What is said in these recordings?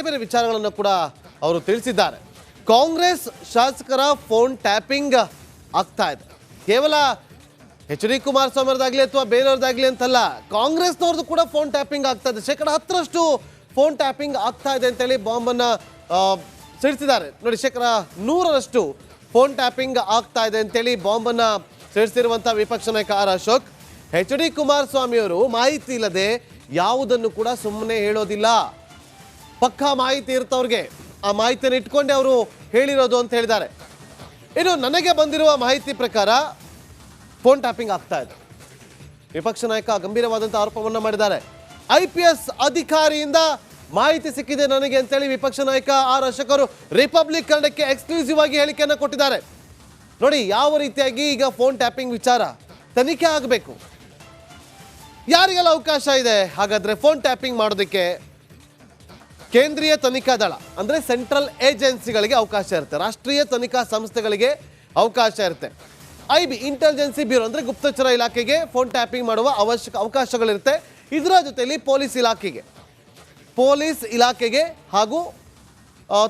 ಬೇರೆ ವಿಚಾರಗಳನ್ನು ಕೂಡ ಅವರು ತಿಳಿಸಿದ್ದಾರೆ. ಕಾಂಗ್ರೆಸ್ ಶಾಸಕರ ಫೋನ್ ಟ್ಯಾಪಿಂಗ್ ಆಗ್ತಾ ಇದೆ. ಕೇವಲ ಎಚ್ ಡಿ ಕುಮಾರಸ್ವಾಮಿ ಅವರದಾಗಲಿ ಅಥವಾ ಬೇರೆಯವ್ರದ್ದಾಗಲಿ ಅಂತಲ್ಲ, ಕಾಂಗ್ರೆಸ್ನವ್ರದ್ದು ಕೂಡ ಫೋನ್ ಟ್ಯಾಪಿಂಗ್ ಆಗ್ತಾ ಇದೆ. 10% ಫೋನ್ ಟ್ಯಾಪಿಂಗ್ ಆಗ್ತಾ ಇದೆ ಅಂತೇಳಿ ಬಾಂಬನ್ನು ಸಿಡಿಸಿದ್ದಾರೆ. ನೋಡಿ, 100% ಫೋನ್ ಟ್ಯಾಪಿಂಗ್ ಆಗ್ತಾ ಇದೆ ಅಂತೇಳಿ ಬಾಂಬನ್ನು ಸಿಡಿಸಿರುವಂಥ ವಿಪಕ್ಷ ನಾಯಕ R Ashok, H D Kumaraswamy ಅವರು ಮಾಹಿತಿ ಇಲ್ಲದೆ ಯಾವುದನ್ನು ಕೂಡ ಸುಮ್ಮನೆ ಹೇಳೋದಿಲ್ಲ. ಪಕ್ಕಾ ಮಾಹಿತಿ ಇರ್ತವ್ರಿಗೆ, ಆ ಮಾಹಿತಿಯನ್ನು ಇಟ್ಕೊಂಡೆ ಅವರು ಹೇಳಿರೋದು ಅಂತ ಹೇಳಿದ್ದಾರೆ. ಇನ್ನು ನನಗೆ ಬಂದಿರುವ ಮಾಹಿತಿ ಪ್ರಕಾರ ಫೋನ್ ಟ್ಯಾಪಿಂಗ್ ಆಗ್ತಾ ಇದೆ. ವಿಪಕ್ಷ ನಾಯಕ ಗಂಭೀರವಾದಂಥ ಆರೋಪವನ್ನು ಮಾಡಿದ್ದಾರೆ. IPS ಅಧಿಕಾರಿಯಿಂದ ಮಾಹಿತಿ ಸಿಕ್ಕಿದೆ ನನಗೆ ಅಂತೇಳಿ ವಿಪಕ್ಷ ನಾಯಕ ಆರ್ ಅಶೋಕ್ ಅವರು ರಿಪಬ್ಲಿಕ್ ಕನ್ನಡಕ್ಕೆ ಎಕ್ಸ್ಕ್ಲೂಸಿವ್ ಆಗಿ ಹೇಳಿಕೆಯನ್ನು ಕೊಟ್ಟಿದ್ದಾರೆ. ನೋಡಿ, ಯಾವ ರೀತಿಯಾಗಿ ಈಗ ಫೋನ್ ಟ್ಯಾಪಿಂಗ್ ವಿಚಾರ ತನಿಖೆ ಆಗಬೇಕು. ಯಾರಿಗೆಲ್ಲ ಅವಕಾಶ ಇದೆ ಹಾಗಾದ್ರೆ ಫೋನ್ ಟ್ಯಾಪಿಂಗ್ ಮಾಡೋದಕ್ಕೆ? ಕೇಂದ್ರೀಯ ತನಿಖಾ ದಳ ಅಂದರೆ ಸೆಂಟ್ರಲ್ ಏಜೆನ್ಸಿಗಳಿಗೆ ಅವಕಾಶ ಇರುತ್ತೆ. ರಾಷ್ಟ್ರೀಯ ತನಿಖಾ ಸಂಸ್ಥೆಗಳಿಗೆ ಅವಕಾಶ ಇರುತ್ತೆ. IB ಇಂಟೆಲಿಜೆನ್ಸಿ ಬ್ಯೂರೋ ಅಂದರೆ ಗುಪ್ತಚರ ಇಲಾಖೆಗೆ ಫೋನ್ ಟ್ಯಾಪಿಂಗ್ ಮಾಡುವ ಅವಕಾಶಗಳಿರುತ್ತೆ. ಇದರ ಜೊತೆಯಲ್ಲಿ ಪೊಲೀಸ್ ಇಲಾಖೆಗೆ ಹಾಗೂ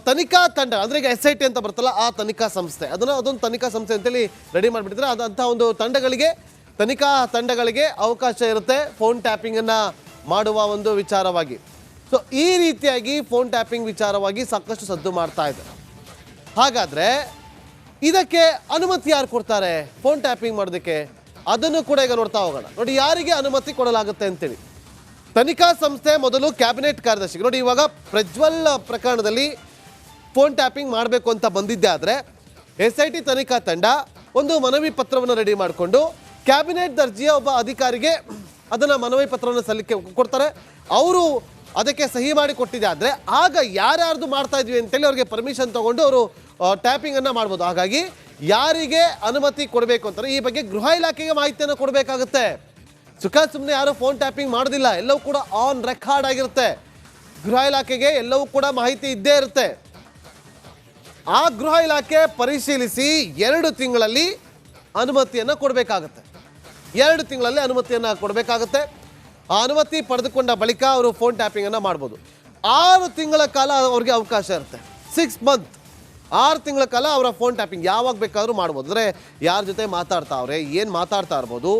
ತನಿಖಾ ತಂಡ ಅಂದರೆ ಈಗ SIT ಅಂತ ಬರ್ತಲ್ಲ, ಆ ತನಿಖಾ ಸಂಸ್ಥೆ ಅದೊಂದು ತನಿಖಾ ಸಂಸ್ಥೆ ಅಂತೇಳಿ ರೆಡಿ ಮಾಡಿಬಿಟ್ಟಿದ್ರೆ ಅದಂಥ ಒಂದು ತನಿಖಾ ತಂಡಗಳಿಗೆ ಅವಕಾಶ ಇರುತ್ತೆ ಫೋನ್ ಟ್ಯಾಪಿಂಗನ್ನು ಮಾಡುವ ಒಂದು ವಿಚಾರವಾಗಿ. ಸೊ ಈ ರೀತಿಯಾಗಿ ಫೋನ್ ಟ್ಯಾಪಿಂಗ್ ವಿಚಾರವಾಗಿ ಸಾಕಷ್ಟು ಸದ್ದು ಮಾಡ್ತಾ ಇದೆ. ಹಾಗಾದರೆ ಇದಕ್ಕೆ ಅನುಮತಿ ಯಾರು ಕೊಡ್ತಾರೆ ಫೋನ್ ಟ್ಯಾಪಿಂಗ್ ಮಾಡೋದಕ್ಕೆ? ಅದನ್ನು ಕೂಡ ಈಗ ನೋಡ್ತಾ ಹೋಗೋಣ. ನೋಡಿ, ಯಾರಿಗೆ ಅನುಮತಿ ಕೊಡಲಾಗುತ್ತೆ ಅಂತೇಳಿ. ತನಿಖಾ ಸಂಸ್ಥೆ ಮೊದಲು ಕ್ಯಾಬಿನೆಟ್ ಕಾರ್ಯದರ್ಶಿಗೆ, ನೋಡಿ ಇವಾಗ ಪ್ರಜ್ವಲ್ ಪ್ರಕರಣದಲ್ಲಿ ಫೋನ್ ಟ್ಯಾಪಿಂಗ್ ಮಾಡಬೇಕು ಅಂತ ಬಂದಿದ್ದೆ ಆದರೆ SIT ತನಿಖಾ ತಂಡ ಒಂದು ಮನವಿ ಪತ್ರವನ್ನು ರೆಡಿ ಮಾಡಿಕೊಂಡು ಕ್ಯಾಬಿನೆಟ್ ದರ್ಜೆಯ ಒಬ್ಬ ಅಧಿಕಾರಿಗೆ ಅದನ್ನು ಮನವಿ ಪತ್ರವನ್ನು ಸಲ್ಲಿಕೆ ಕೊಡ್ತಾರೆ. ಅವರು ಅದಕ್ಕೆ ಸಹಿ ಮಾಡಿ ಕೊಟ್ಟಿದೆ ಆದರೆ ಆಗ ಯಾರ್ಯಾರ್ದು ಮಾಡ್ತಾ ಇದ್ವಿ ಅಂತೇಳಿ ಅವ್ರಿಗೆ ಪರ್ಮಿಷನ್ ತೊಗೊಂಡು ಅವರು ಟ್ಯಾಪಿಂಗನ್ನು ಮಾಡ್ಬೋದು. ಹಾಗಾಗಿ ಯಾರಿಗೆ ಅನುಮತಿ ಕೊಡಬೇಕು ಅಂತಾರೆ ಈ ಬಗ್ಗೆ ಗೃಹ ಇಲಾಖೆಗೆ ಮಾಹಿತಿಯನ್ನು ಕೊಡಬೇಕಾಗುತ್ತೆ. ಸುಮ್ಮನೆ ಯಾರು ಫೋನ್ ಟ್ಯಾಪಿಂಗ್ ಮಾಡೋದಿಲ್ಲ, ಎಲ್ಲವೂ ಕೂಡ ಆನ್ ರೆಕಾರ್ಡ್ ಆಗಿರುತ್ತೆ. ಗೃಹ ಇಲಾಖೆಗೆ ಎಲ್ಲವೂ ಕೂಡ ಮಾಹಿತಿ ಇದ್ದೇ ಇರುತ್ತೆ. ಆ ಗೃಹ ಇಲಾಖೆ ಪರಿಶೀಲಿಸಿ 2 ತಿಂಗಳಲ್ಲಿ ಅನುಮತಿಯನ್ನು ಕೊಡಬೇಕಾಗುತ್ತೆ. 2 ತಿಂಗಳಲ್ಲಿ ಅನುಮತಿಯನ್ನು ಕೊಡಬೇಕಾಗುತ್ತೆ. ಆ ಅನುಮತಿ ಪಡೆದುಕೊಂಡ ಬಳಿಕ ಅವರು ಫೋನ್ ಟ್ಯಾಪಿಂಗನ್ನು ಮಾಡ್ಬೋದು. 6 ತಿಂಗಳ ಕಾಲ ಅವ್ರಿಗೆ ಅವಕಾಶ ಇರುತ್ತೆ. 6 ಮಂತ್ 6 ತಿಂಗಳ ಕಾಲ ಅವರ ಫೋನ್ ಟ್ಯಾಪಿಂಗ್ ಯಾವಾಗ ಬೇಕಾದರೂ ಮಾಡ್ಬೋದು. ಅಂದರೆ ಯಾರ ಜೊತೆ ಮಾತಾಡ್ತಾವ್ರೆ, ಏನು ಮಾತಾಡ್ತಾ ಇರ್ಬೋದು.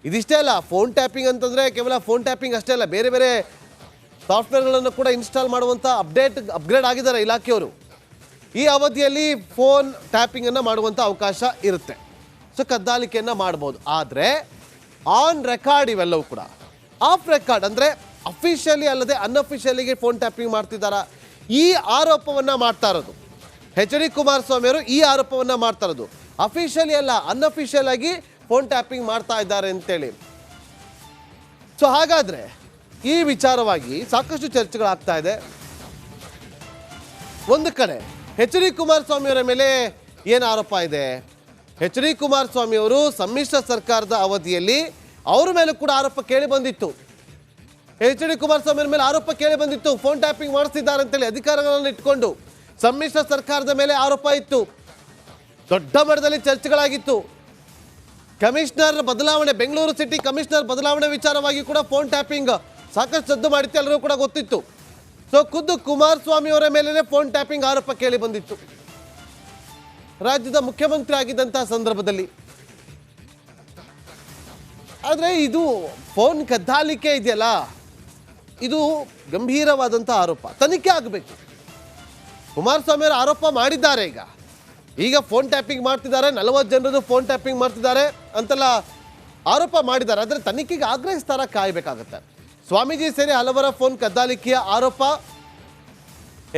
ಇದಿಷ್ಟೇ ಅಲ್ಲ, ಫೋನ್ ಟ್ಯಾಪಿಂಗ್ ಅಂತಂದರೆ ಕೇವಲ ಫೋನ್ ಟ್ಯಾಪಿಂಗ್ ಅಷ್ಟೇ ಅಲ್ಲ, ಬೇರೆ ಬೇರೆ ಸಾಫ್ಟ್ವೇರ್ಗಳನ್ನು ಕೂಡ ಇನ್ಸ್ಟಾಲ್ ಮಾಡುವಂಥ ಅಪ್ಗ್ರೇಡ್ ಆಗಿದ್ದಾರೆ ಇಲಾಖೆಯವರು. ಈ ಅವಧಿಯಲ್ಲಿ ಫೋನ್ ಟ್ಯಾಪಿಂಗನ್ನು ಮಾಡುವಂಥ ಅವಕಾಶ ಇರುತ್ತೆ. ಸೊ ಕದ್ದಾಲಿಕೆಯನ್ನು ಮಾಡ್ಬೋದು. ಆದರೆ ಆನ್ ರೆಕಾರ್ಡ್ ಇವೆಲ್ಲವೂ ಕೂಡ ಆಫ್ ರೆಕಾರ್ಡ್ ಅಂದರೆ ಅಫಿಷಿಯಲಿ ಅಲ್ಲದೆ ಅನ್ಅಫಿಷಿಯಲಿಗೆ ಫೋನ್ ಟ್ಯಾಪಿಂಗ್ ಮಾಡ್ತಿದ್ದಾರಾ? ಈ ಆರೋಪವನ್ನು ಮಾಡ್ತಾ ಇರೋದು ಎಚ್ ಡಿ ಕುಮಾರಸ್ವಾಮಿ ಅವರು. ಈ ಆರೋಪವನ್ನು ಮಾಡ್ತಾ ಇರೋದು ಅಫಿಷಿಯಲಿ ಅಲ್ಲ, ಅನ್ಅಫಿಷಿಯಲ್ ಆಗಿ ಫೋನ್ ಟ್ಯಾಪಿಂಗ್ ಮಾಡ್ತಾ ಇದ್ದಾರೆ ಅಂತೇಳಿ. ಸೊ ಹಾಗಾದರೆ ಈ ವಿಚಾರವಾಗಿ ಸಾಕಷ್ಟು ಚರ್ಚೆಗಳಾಗ್ತಾ ಇದೆ. ಒಂದು ಕಡೆ ಎಚ್ ಡಿ ಕುಮಾರಸ್ವಾಮಿ ಅವರ ಮೇಲೆ ಏನು ಆರೋಪ ಇದೆ? ಎಚ್ ಡಿ ಕುಮಾರಸ್ವಾಮಿ ಅವರು ಸಮ್ಮಿಶ್ರ ಸರ್ಕಾರದ ಅವಧಿಯಲ್ಲಿ ಅವರ ಮೇಲೂ ಕೂಡ ಆರೋಪ ಕೇಳಿ ಬಂದಿತ್ತು. ಎಚ್ ಡಿ ಕುಮಾರಸ್ವಾಮಿ ಅವರ ಮೇಲೆ ಆರೋಪ ಕೇಳಿ ಬಂದಿತ್ತು, ಫೋನ್ ಟ್ಯಾಪಿಂಗ್ ಮಾಡಿಸ್ತಿದ್ದಾರೆ ಅಂತೇಳಿ. ಅಧಿಕಾರಗಳನ್ನು ಇಟ್ಕೊಂಡು ಸಮ್ಮಿಶ್ರ ಸರ್ಕಾರದ ಮೇಲೆ ಆರೋಪ ಇತ್ತು. ದೊಡ್ಡ ಮಟ್ಟದಲ್ಲಿ ಚರ್ಚೆಗಳಾಗಿತ್ತು. ಕಮಿಷನರ್ ಬದಲಾವಣೆ, ಬೆಂಗಳೂರು ಸಿಟಿ ಕಮಿಷನರ್ ಬದಲಾವಣೆ ವಿಚಾರವಾಗಿ ಕೂಡ ಫೋನ್ ಟ್ಯಾಪಿಂಗ್ ಸಾಕಷ್ಟು ಸದ್ದು ಮಾಡಿತ್ತು, ಎಲ್ಲರೂ ಕೂಡ ಗೊತ್ತಿತ್ತು. ಸೊ ಖುದ್ದು ಕುಮಾರಸ್ವಾಮಿ ಅವರ ಮೇಲೆ ಫೋನ್ ಟ್ಯಾಪಿಂಗ್ ಆರೋಪ ಕೇಳಿ ಬಂದಿತ್ತು ರಾಜ್ಯದ ಮುಖ್ಯಮಂತ್ರಿ ಆಗಿದ್ದಂಥ ಸಂದರ್ಭದಲ್ಲಿ. ಆದರೆ ಇದು ಫೋನ್ ಕದ್ದಾಲಿಕೆ ಇದೆಯಲ್ಲ, ಇದು ಗಂಭೀರವಾದಂಥ ಆರೋಪ, ತನಿಖೆ ಆಗಬೇಕು. ಕುಮಾರಸ್ವಾಮಿ ಅವರು ಆರೋಪ ಮಾಡಿದ್ದಾರೆ. ಈಗ ಫೋನ್ ಟ್ಯಾಪಿಂಗ್ ಮಾಡ್ತಿದ್ದಾರೆ, 40 ಜನರದ್ದು ಫೋನ್ ಟ್ಯಾಪಿಂಗ್ ಮಾಡ್ತಿದ್ದಾರೆ ಅಂತೆಲ್ಲ ಆರೋಪ ಮಾಡಿದ್ದಾರೆ. ಆದರೆ ತನಿಖೆಗೆ ಆಗ್ರಹಿಸ್ತಾರ ಕಾಯಬೇಕಾಗುತ್ತೆ. ಸ್ವಾಮೀಜಿ ಸೇರಿ ಹಲವರ ಫೋನ್ ಕದ್ದಾಲಿಕೆಯ ಆರೋಪ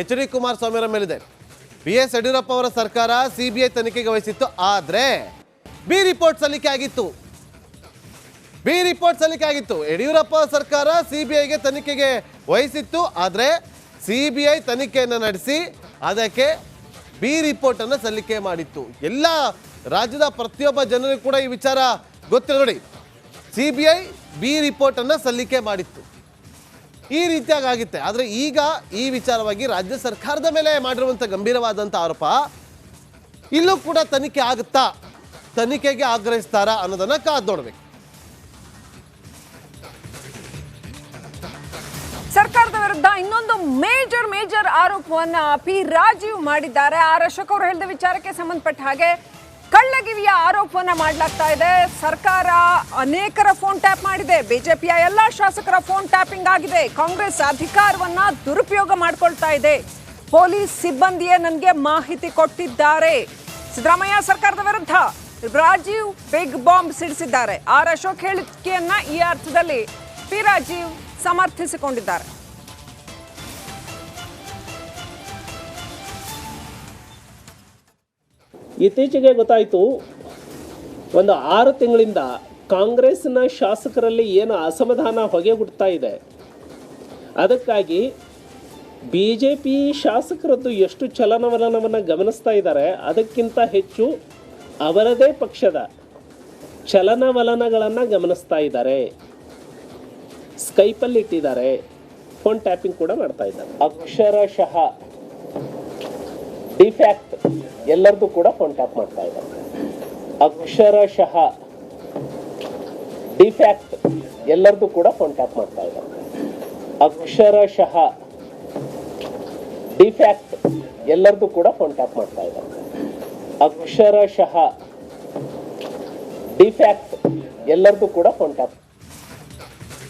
ಎಚ್ ಡಿ ಕುಮಾರಸ್ವಾಮಿ ಅವರ ಮೇಲಿದೆ. BS ಯಡಿಯೂರಪ್ಪ ಅವರ ಸರ್ಕಾರ CBI ತನಿಖೆಗೆ ವಹಿಸಿತ್ತು. ಆದರೆ ಬಿ ರಿಪೋರ್ಟ್ ಸಲ್ಲಿಕೆ ಆಗಿತ್ತು. ಯಡಿಯೂರಪ್ಪ ಸರ್ಕಾರ CBIಗೆ ತನಿಖೆಗೆ ವಹಿಸಿತ್ತು. ಆದರೆ CBI ತನಿಖೆಯನ್ನು ನಡೆಸಿ ಅದಕ್ಕೆ ಬಿ ರಿಪೋರ್ಟನ್ನು ಸಲ್ಲಿಕೆ ಮಾಡಿತ್ತು. ಎಲ್ಲ ರಾಜ್ಯದ ಪ್ರತಿಯೊಬ್ಬ ಜನರಿಗೂ ಕೂಡ ಈ ವಿಚಾರ ಗೊತ್ತಿಲ್ಲ. ನೋಡಿ, CBI ಬಿ ರಿಪೋರ್ಟನ್ನು ಸಲ್ಲಿಕೆ ಮಾಡಿತ್ತು. ಈ ರೀತಿಯಾಗಿ ಆಗುತ್ತೆ. ಆದರೆ ಈಗ ಈ ವಿಚಾರವಾಗಿ ರಾಜ್ಯ ಸರ್ಕಾರದ ಮೇಲೆ ಮಾಡಿರುವಂಥ ಗಂಭೀರವಾದಂಥ ಆರೋಪ, ಇಲ್ಲೂ ಕೂಡ ತನಿಖೆ ಆಗುತ್ತಾ, ತನಿಖೆಗೆ ಆಗ್ರಹಿಸ್ತಾರಾ ಅನ್ನೋದನ್ನು ಕಾದು ನೋಡಬೇಕು. ಸರ್ಕಾರದ ವಿರುದ್ಧ ಇನ್ನೊಂದು ಮೇಜರ್ ಆರೋಪವನ್ನ ಪಿ ರಾಜೀವ್ ಮಾಡಿದ್ದಾರೆ. ಆರ್ ಅಶೋಕ್ ಅವರು ಹೇಳಿದ ವಿಚಾರಕ್ಕೆ ಸಂಬಂಧಪಟ್ಟ ಹಾಗೆ ಕಳ್ಳಗಿವಿಯ ಆರೋಪವನ್ನ ಮಾಡಲಾಗ್ತಾ ಇದೆ. ಸರ್ಕಾರ ಅನೇಕರ ಫೋನ್ ಟ್ಯಾಪ್ ಮಾಡಿದೆ, ಬಿಜೆಪಿಯ ಎಲ್ಲಾ ಶಾಸಕರ ಫೋನ್ ಟ್ಯಾಪಿಂಗ್ ಆಗಿದೆ. ಕಾಂಗ್ರೆಸ್ ಅಧಿಕಾರವನ್ನ ದುರುಪಯೋಗ ಮಾಡ್ಕೊಳ್ತಾ ಇದೆ. ಪೊಲೀಸ್ ಸಿಬ್ಬಂದಿಯೇ ನನಗೆ ಮಾಹಿತಿ ಕೊಟ್ಟಿದ್ದಾರೆ. ಸಿದ್ದರಾಮಯ್ಯ ಸರ್ಕಾರದ ವಿರುದ್ಧ ರಾಜೀವ್ ಬಿಗ್ ಬಾಂಬ್ ಸಿಡಿಸಿದ್ದಾರೆ. ಆರ್ ಅಶೋಕ್ ಹೇಳಿಕೆಯನ್ನ ಈ ಅರ್ಥದಲ್ಲಿ ಪಿ ರಾಜೀವ್ ಸಮರ್ಥಿಸಿಕೊಂಡಿದ್ದಾರೆ. ಇತ್ತೀಚೆಗೆ ಗೊತ್ತಾಯಿತು, ಒಂದು 6 ತಿಂಗಳಿಂದ ಕಾಂಗ್ರೆಸ್ನ ಶಾಸಕರಲ್ಲಿ ಏನು ಅಸಮಾಧಾನ ಹೊಗೆಗುಡ್ತಾ ಇದೆ, ಅದಕ್ಕಾಗಿ ಬಿ ಜೆ ಪಿ ಶಾಸಕರದ್ದು ಎಷ್ಟು ಚಲನವಲನವನ್ನು ಗಮನಿಸ್ತಾ ಇದ್ದಾರೆ, ಅದಕ್ಕಿಂತ ಹೆಚ್ಚು ಅವರದೇ ಪಕ್ಷದ ಚಲನವಲನಗಳನ್ನು ಗಮನಿಸ್ತಾ ಇದ್ದಾರೆ. ಸ್ಕೈಪಲ್ಲಿ ಇಟ್ಟಿದ್ದಾರೆ, ಫೋನ್ ಟ್ಯಾಪಿಂಗ್ ಕೂಡ ಮಾಡ್ತಾ ಇದ್ದಾರೆ. ಅಕ್ಷರಶಃ ಡಿಫ್ಯಾಕ್ಟ್ ಎಲ್ಲರದು ಕೂಡ ಫೋನ್ ಟ್ಯಾಪ್ ಮಾಡ್ತಾ ಇದ್ದಾರೆ. ಅಕ್ಷರಶಃ ಡಿಫ್ಯಾಕ್ಟ್ ಎಲ್ಲರದು ಕೂಡ ಫೋನ್ ಟ್ಯಾಪ್ ಮಾಡ್ತಾ ಇದ್ದಾರೆ. ಅಕ್ಷರಶಃ ಡಿಫ್ಯಾಕ್ಟ್ ಎಲ್ಲರದು ಕೂಡ ಫೋನ್ ಟ್ಯಾಪ್ ಮಾಡ್ತಾ ಇದ್ದಾರೆ. ಅಕ್ಷರಶಃ ಡಿಫ್ಯಾಕ್ಟ್ ಎಲ್ಲರದು ಕೂಡ ಫೋನ್ ಟ್ಯಾಪ್